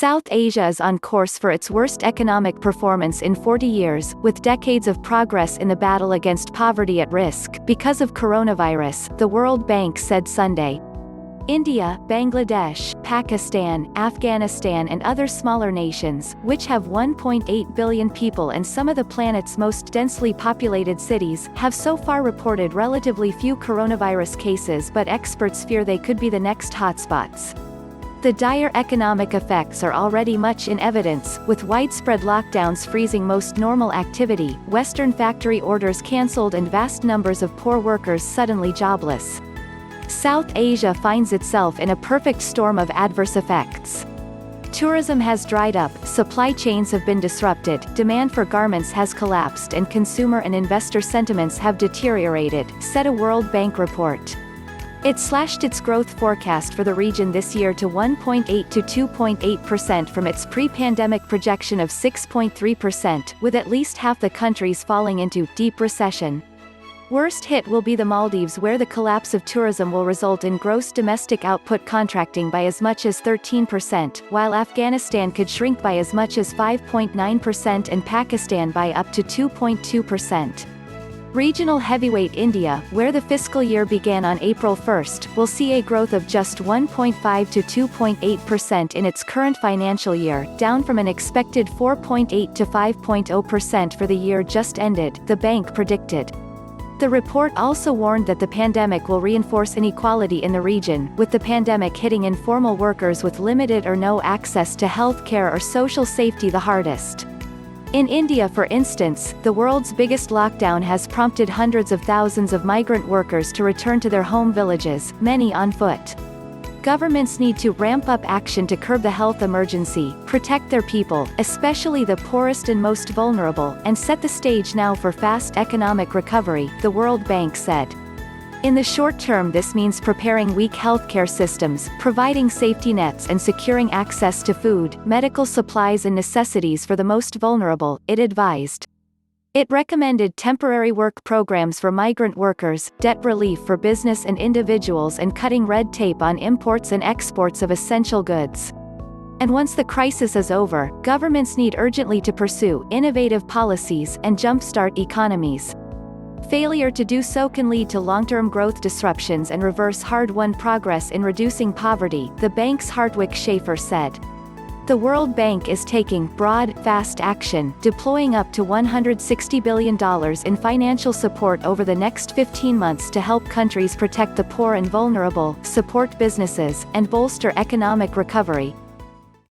South Asia is on course for its worst economic performance in 40 years, with decades of progress in the battle against poverty at risk because of coronavirus, the World Bank said Sunday. India, Bangladesh, Pakistan, Afghanistan and other smaller nations, which have 1.8 billion people and some of the planet's most densely populated cities, have so far reported relatively few coronavirus cases, but experts fear they could be the next hotspots. The dire economic effects are already much in evidence, with widespread lockdowns freezing most normal activity, Western factory orders cancelled and vast numbers of poor workers suddenly jobless. South Asia finds itself in a perfect storm of adverse effects. Tourism has dried up, supply chains have been disrupted, demand for garments has collapsed and consumer and investor sentiments have deteriorated, said a World Bank report. It slashed its growth forecast for the region this year to 1.8 to 2.8% from its pre-pandemic projection of 6.3%, with at least half the countries falling into deep recession. Worst hit will be the Maldives, where the collapse of tourism will result in gross domestic output contracting by as much as 13%, while Afghanistan could shrink by as much as 5.9% and Pakistan by up to 2.2%. Regional heavyweight India, where the fiscal year began on April 1, will see a growth of just 1.5 to 2.8% in its current financial year, down from an expected 4.8 to 5.0% for the year just ended, the bank predicted. The report also warned that the pandemic will reinforce inequality in the region, with the pandemic hitting informal workers with limited or no access to health care or social safety the hardest. In India, for instance, the world's biggest lockdown has prompted hundreds of thousands of migrant workers to return to their home villages, many on foot. Governments need to ramp up action to curb the health emergency, protect their people, especially the poorest and most vulnerable, and set the stage now for fast economic recovery, the World Bank said. In the short term, this means preparing weak healthcare systems, providing safety nets and securing access to food, medical supplies and necessities for the most vulnerable, it advised. It recommended temporary work programs for migrant workers, debt relief for business and individuals and cutting red tape on imports and exports of essential goods. And once the crisis is over, governments need urgently to pursue innovative policies and jumpstart economies. Failure to do so can lead to long-term growth disruptions and reverse hard-won progress in reducing poverty, the bank's Hartwig Schaefer said. The World Bank is taking broad, fast action, deploying up to $160 billion in financial support over the next 15 months to help countries protect the poor and vulnerable, support businesses, and bolster economic recovery.